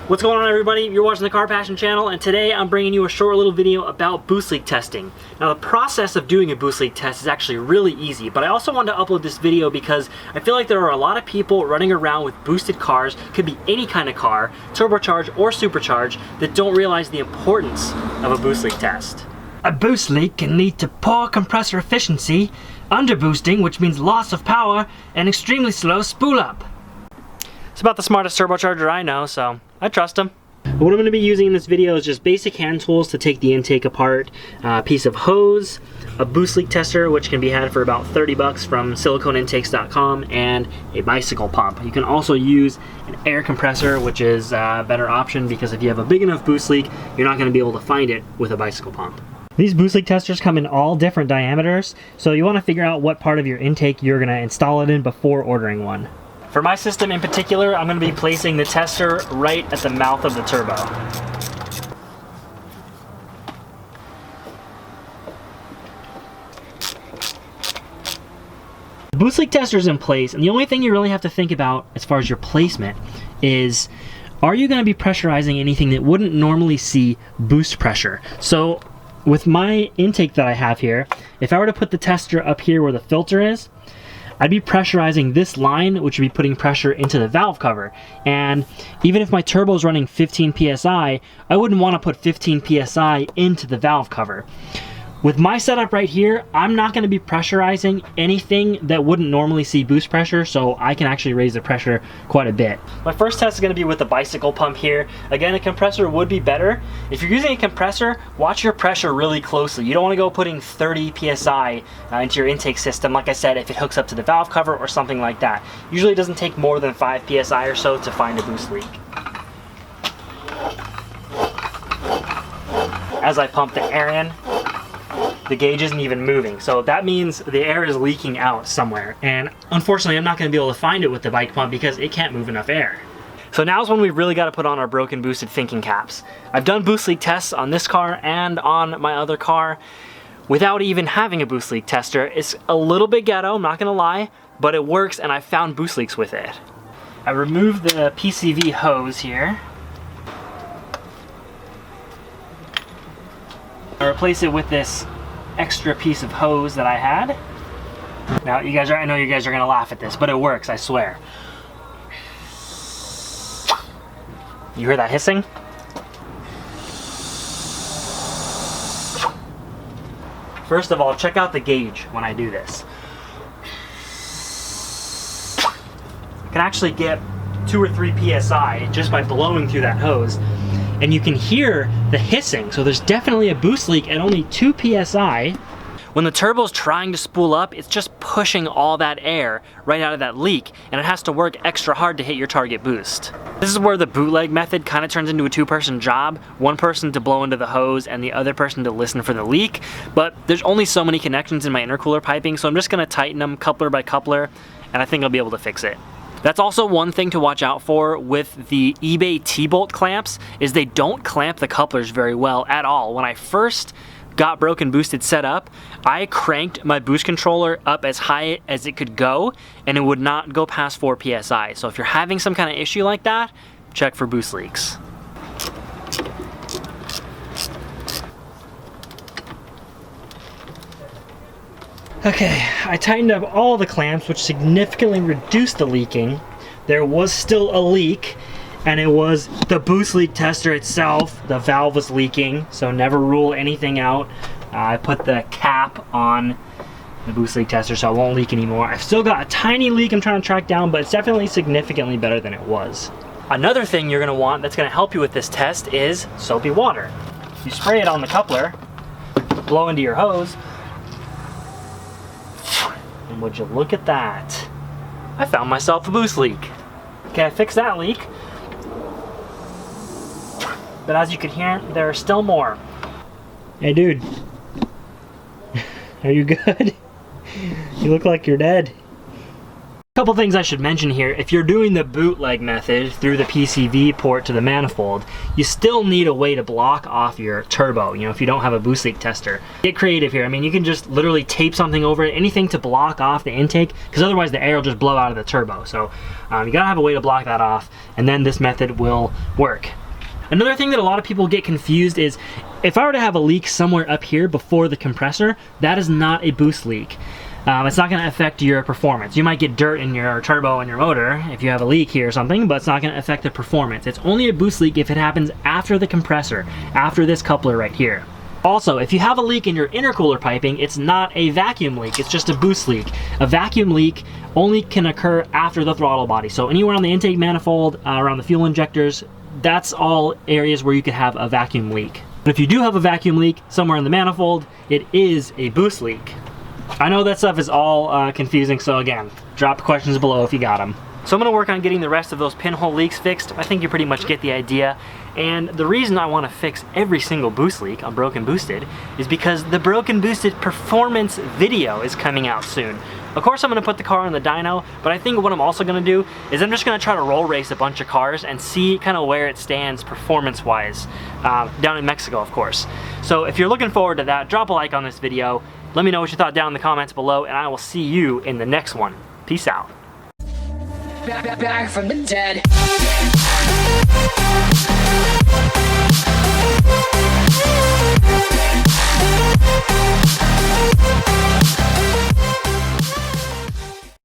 What's going on, everybody? You're watching the Car Passion channel, and today I'm bringing you a short little video about boost leak testing. Now, the process of doing a boost leak test is actually really easy, but I also wanted to upload this video because I feel like there are a lot of people running around with boosted cars, could be any kind of car, turbocharged or supercharged, that don't realize the importance of a boost leak test. A boost leak can lead to poor compressor efficiency, underboosting, which means loss of power, and extremely slow spool up. It's about the smartest turbocharger I know, so I trust him. What I'm going to be using in this video is just basic hand tools to take the intake apart, a piece of hose, a boost leak tester, which can be had for about 30 bucks from siliconeintakes.com, and a bicycle pump. You can also use an air compressor, which is a better option because if you have a big enough boost leak, you're not going to be able to find it with a bicycle pump. These boost leak testers come in all different diameters, so you want to figure out what part of your intake you're going to install it in before ordering one. For my system in particular, I'm going to be placing the tester right at the mouth of the turbo. The boost leak tester is in place, and the only thing you really have to think about as far as your placement is, are you going to be pressurizing anything that wouldn't normally see boost pressure? So with my intake that I have here, if I were to put the tester up here where the filter is, I'd be pressurizing this line, which would be putting pressure into the valve cover. And even if my turbo is running 15 PSI, I wouldn't want to put 15 PSI into the valve cover. With my setup right here, I'm not going to be pressurizing anything that wouldn't normally see boost pressure, so I can actually raise the pressure quite a bit. My first test is going to be with the bicycle pump here. Again, a compressor would be better. If you're using a compressor, watch your pressure really closely. You don't want to go putting 30 PSI into your intake system, like I said, if it hooks up to the valve cover or something like that. Usually it doesn't take more than 5 PSI or so to find a boost leak. As I pump the air in, the gauge isn't even moving, so that means the air is leaking out somewhere, and unfortunately I'm not going to be able to find it with the bike pump because it can't move enough air. So now's when we've really got to put on our broken boosted thinking caps. I've done boost leak tests on this car and on my other car without even having a boost leak tester. It's a little bit ghetto, I'm not going to lie, but it works, and I found boost leaks with it. I removed the PCV hose here. I replace it with this extra piece of hose that I had. Now, I know you guys are gonna laugh at this, but it works, I swear. You hear that hissing? First of all, check out the gauge when I do this. I can actually get 2 or 3 PSI just by blowing through that hose. And you can hear the hissing, so there's definitely a boost leak at only 2 PSI. When the turbo's trying to spool up, it's just pushing all that air right out of that leak, and it has to work extra hard to hit your target boost. This is where the bootleg method kind of turns into a 2-person job. One person to blow into the hose and the other person to listen for the leak, but there's only so many connections in my intercooler piping, so I'm just gonna tighten them coupler by coupler, and I think I'll be able to fix it. That's also one thing to watch out for with the eBay T-bolt clamps, is they don't clamp the couplers very well at all. When I first got broken boosted set up, I cranked my boost controller up as high as it could go, and it would not go past 4 PSI. So if you're having some kind of issue like that, check for boost leaks. Okay, I tightened up all the clamps, which significantly reduced the leaking. There was still a leak, and it was the boost leak tester itself. The valve was leaking, so never rule anything out. I put the cap on the boost leak tester so it won't leak anymore. I've still got a tiny leak I'm trying to track down, but it's definitely significantly better than it was. Another thing you're gonna want that's gonna help you with this test is soapy water. You spray it on the coupler, blow into your hose, and would you look at that? I found myself a boost leak. Okay, I fixed that leak. But as you can hear, there are still more. Hey dude. Are you good? You look like you're dead. Couple things I should mention here. If you're doing the bootleg method through the PCV port to the manifold, you still need a way to block off your turbo, you know, if you don't have a boost leak tester. Get creative here. I mean, you can just literally tape something over it, anything to block off the intake, because otherwise the air will just blow out of the turbo. So you gotta have a way to block that off, and then this method will work. Another thing that a lot of people get confused is, if I were to have a leak somewhere up here before the compressor, that is not a boost leak. It's not going to affect your performance. You might get dirt in your turbo and your motor if you have a leak here or something, but it's not going to affect the performance. It's only a boost leak if it happens after the compressor, after this coupler right here. Also, if you have a leak in your intercooler piping, it's not a vacuum leak, it's just a boost leak. A vacuum leak only can occur after the throttle body. So anywhere on the intake manifold, around the fuel injectors, that's all areas where you could have a vacuum leak. But if you do have a vacuum leak somewhere in the manifold, it is a boost leak. I know that stuff is all confusing, so again, drop questions below if you got them. So I'm going to work on getting the rest of those pinhole leaks fixed. I think you pretty much get the idea. And the reason I want to fix every single boost leak on Broken Boosted is because the Broken Boosted performance video is coming out soon. Of course I'm going to put the car on the dyno, but I think what I'm also going to do is I'm just going to try to roll race a bunch of cars and see kind of where it stands performance-wise, down in Mexico, of course. So if you're looking forward to that, drop a like on this video. Let me know what you thought down in the comments below, and I will see you in the next one. Peace out. Back from the dead.